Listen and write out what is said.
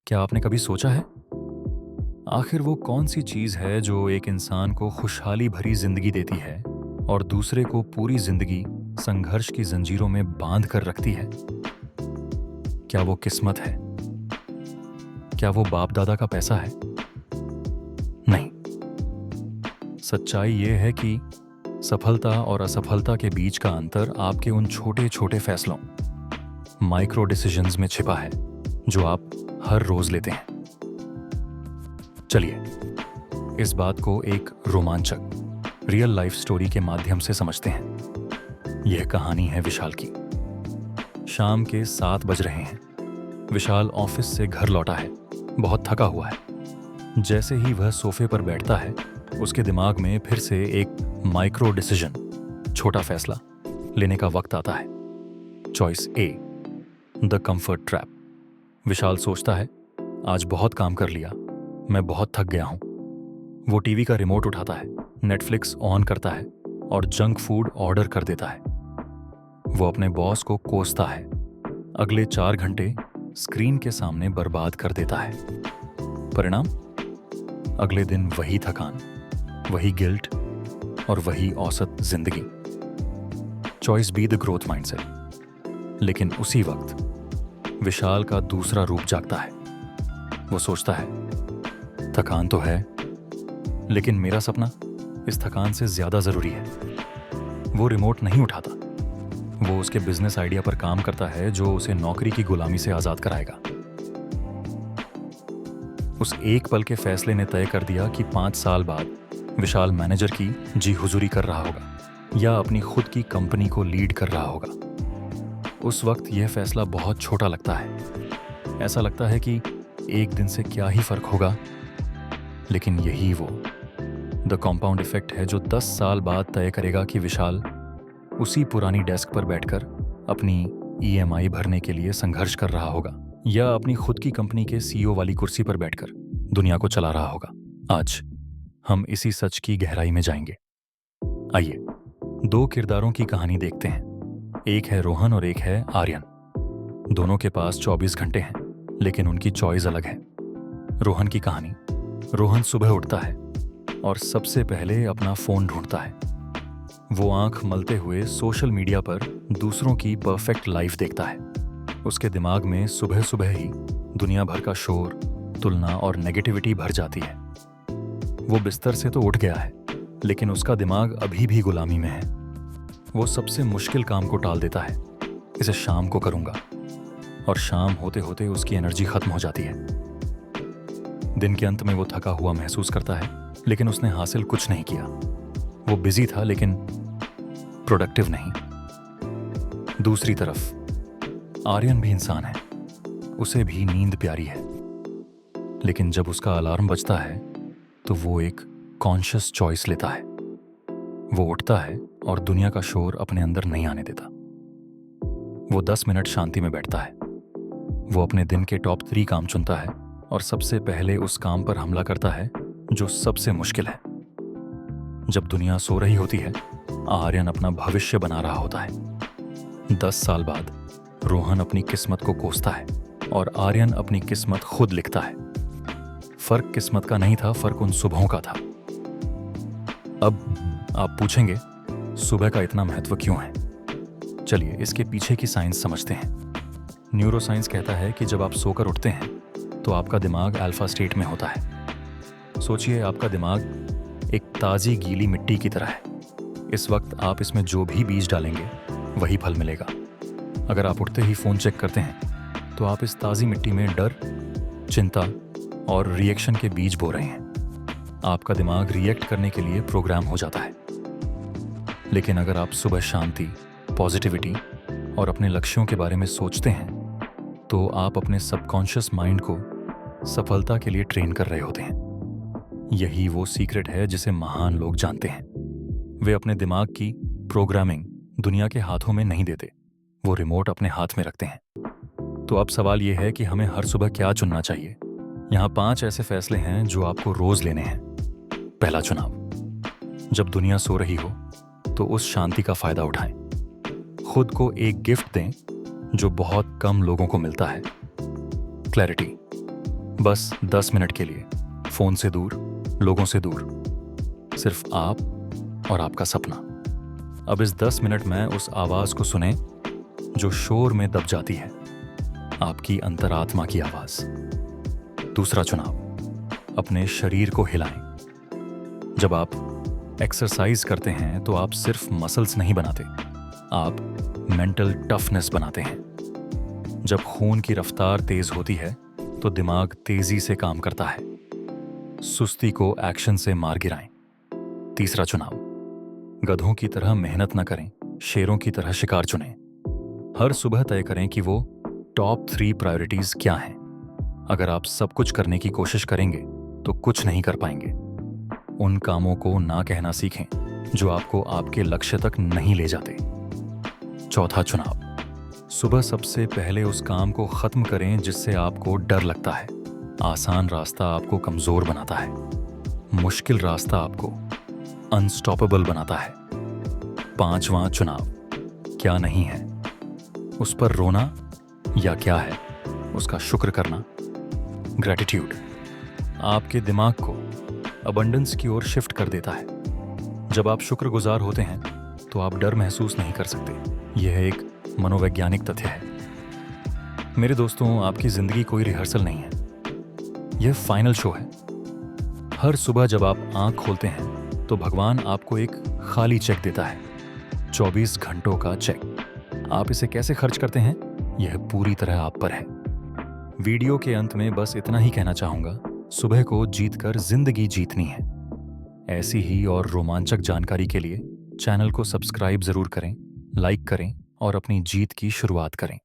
क्या आपने कभी सोचा है आखिर वो कौन सी चीज है जो एक इंसान को खुशहाली भरी जिंदगी देती है और दूसरे को पूरी जिंदगी संघर्ष की जंजीरों में बांध कर रखती है? क्या वो किस्मत है? क्या वो बाप दादा का पैसा है? नहीं। सच्चाई ये है कि सफलता और असफलता के बीच का अंतर आपके उन छोटे छोटे फैसलों, माइक्रो डिसीजंस में छिपा है जो आप हर रोज लेते हैं। चलिए इस बात को एक रोमांचक रियल लाइफ स्टोरी के माध्यम से समझते हैं। यह कहानी है विशाल की। शाम के 7 बज रहे हैं। विशाल ऑफिस से घर लौटा है, बहुत थका हुआ है। जैसे ही वह सोफे पर बैठता है, उसके दिमाग में फिर से एक माइक्रो डिसीजन, छोटा फैसला लेने का वक्त आता है। Choice A, the comfort trap. Vishal सोचता है, आज बहुत काम कर लिया, मैं बहुत थक गया हूं। वो टीवी का रिमोट उठाता है, नेटफ्लिक्स ऑन करता है और जंक फूड ऑर्डर कर देता है। वो अपने बॉस को कोसता है, अगले 4 घंटे स्क्रीन के सामने बर्बाद कर देता है। परिणाम, अगले दिन वही थकान, वही गिल्ट और वही औसत जिंदगी। Choice B, the growth mindset. लेकिन उसी वक्त विशाल का दूसरा रूप जागता है। वो सोचता है, थकान तो है, लेकिन मेरा सपना इस थकान से ज्यादा जरूरी है। वो रिमोट नहीं उठाता, वो उसके बिजनेस आइडिया पर काम करता है जो उसे नौकरी की गुलामी से आजाद कराएगा। उस एक पल के फैसले ने तय कर दिया कि 5 साल बाद विशाल मैनेजर की जी हुजूरी कर रहा होगा या अपनी खुद की कंपनी को लीड कर रहा होगा। उस वक्त यह फैसला बहुत छोटा लगता है। ऐसा लगता है कि एक दिन से क्या ही फर्क होगा, लेकिन यही वो द कंपाउंड इफेक्ट है जो 10 साल बाद तय करेगा कि विशाल उसी पुरानी डेस्क पर बैठकर अपनी ईएमआई भरने के लिए संघर्ष कर रहा होगा या अपनी खुद की कंपनी के सीईओ वाली कुर्सी पर बैठकर दुनिया को चला रहा होगा। आज हम इसी सच की गहराई में जाएंगे। आइए 2 किरदारों की कहानी देखते हैं। एक है रोहन और एक है आर्यन। दोनों के पास 24 घंटे हैं, लेकिन उनकी चॉइस अलग है। रोहन की कहानी। रोहन सुबह उठता है और सबसे पहले अपना फोन ढूंढता है। वो आंख मलते हुए सोशल मीडिया पर दूसरों की परफेक्ट लाइफ देखता है। उसके दिमाग में सुबह सुबह ही दुनिया भर का शोर, तुलना और नेगेटिविटी भर जाती है। वो बिस्तर से तो उठ गया है, लेकिन उसका दिमाग अभी भी गुलामी में है। वो सबसे मुश्किल काम को टाल देता है, इसे शाम को करूंगा, और शाम होते होते उसकी एनर्जी खत्म हो जाती है। दिन के अंत में वो थका हुआ महसूस करता है, लेकिन उसने हासिल कुछ नहीं किया। वो बिजी था लेकिन प्रोडक्टिव नहीं। दूसरी तरफ आर्यन भी इंसान है, उसे भी नींद प्यारी है, लेकिन जब उसका अलार्म बजता है तो वो एक कॉन्शियस चॉइस लेता है। वो उठता है और दुनिया का शोर अपने अंदर नहीं आने देता। वो 10 मिनट शांति में बैठता है। वो अपने दिन के टॉप 3 काम चुनता है और सबसे पहले उस काम पर हमला करता है जो सबसे मुश्किल है। जब दुनिया सो रही होती है, आर्यन अपना भविष्य बना रहा होता है। 10 साल बाद रोहन अपनी किस्मत को कोसता है और आर्यन अपनी किस्मत खुद लिखता है। फर्क किस्मत का नहीं था, फर्क उन सुबहों का था। अब आप पूछेंगे, सुबह का इतना महत्व क्यों है? चलिए इसके पीछे की साइंस समझते हैं। न्यूरो साइंस कहता है कि जब आप सोकर उठते हैं तो आपका दिमाग अल्फा स्टेट में होता है। सोचिए, आपका दिमाग एक ताज़ी गीली मिट्टी की तरह है। इस वक्त आप इसमें जो भी बीज डालेंगे वही फल मिलेगा। अगर आप उठते ही फ़ोन चेक करते हैं तो आप इस ताज़ी मिट्टी में डर, चिंता और रिएक्शन के बीज बो रहे हैं। आपका दिमाग रिएक्ट करने के लिए प्रोग्राम हो जाता है। लेकिन अगर आप सुबह शांति, पॉजिटिविटी और अपने लक्ष्यों के बारे में सोचते हैं तो आप अपने सबकॉन्शियस माइंड को सफलता के लिए ट्रेन कर रहे होते हैं। यही वो सीक्रेट है जिसे महान लोग जानते हैं। वे अपने दिमाग की प्रोग्रामिंग दुनिया के हाथों में नहीं देते, वो रिमोट अपने हाथ में रखते हैं। तो अब सवाल यह है कि हमें हर सुबह क्या चुनना चाहिए। यहाँ 5 ऐसे फैसले हैं जो आपको रोज लेने हैं। पहला चुनाव, जब दुनिया सो रही हो तो उस शांति का फायदा उठाएं। खुद को एक गिफ्ट दें जो बहुत कम लोगों को मिलता है, क्लैरिटी। बस 10 मिनट के लिए, फोन से दूर, लोगों से दूर, सिर्फ आप और आपका सपना। अब इस 10 मिनट में उस आवाज को सुने जो शोर में दब जाती है, आपकी अंतरात्मा की आवाज। दूसरा चुनाव, अपने शरीर को हिलाएं। जब आप एक्सरसाइज करते हैं तो आप सिर्फ मसल्स नहीं बनाते, आप मेंटल टफनेस बनाते हैं। जब खून की रफ्तार तेज होती है तो दिमाग तेजी से काम करता है। सुस्ती को एक्शन से मार गिराएं। तीसरा चुनाव, गधों की तरह मेहनत न करें, शेरों की तरह शिकार चुनें। हर सुबह तय करें कि वो टॉप 3 प्रायोरिटीज क्या हैं। अगर आप सब कुछ करने की कोशिश करेंगे तो कुछ नहीं कर पाएंगे। उन कामों को ना कहना सीखें जो आपको आपके लक्ष्य तक नहीं ले जाते। चौथा चुनाव, सुबह सबसे पहले उस काम को खत्म करें जिससे आपको डर लगता है। आसान रास्ता आपको कमजोर बनाता है, मुश्किल रास्ता आपको अनस्टॉपेबल बनाता है। पांचवां चुनाव, क्या नहीं है उस पर रोना, या क्या है उसका शुक्र करना। ग्रैटिट्यूड आपके दिमाग को अबंडेंस की ओर शिफ्ट कर देता है। जब आप शुक्रगुजार होते हैं तो आप डर महसूस नहीं कर सकते। यह एक मनोवैज्ञानिक तथ्य है। मेरे दोस्तों, आपकी जिंदगी कोई रिहर्सल नहीं है, यह फाइनल शो है। हर सुबह जब आप आंख खोलते हैं तो भगवान आपको एक खाली चेक देता है, 24 घंटों का चेक। आप इसे कैसे खर्च करते हैं, यह पूरी तरह आप पर है। वीडियो के अंत में बस इतना ही कहना चाहूंगा, सुबह को जीतकर जिंदगी जीतनी है। ऐसी ही और रोमांचक जानकारी के लिए चैनल को सब्सक्राइब जरूर करें, लाइक करें और अपनी जीत की शुरुआत करें।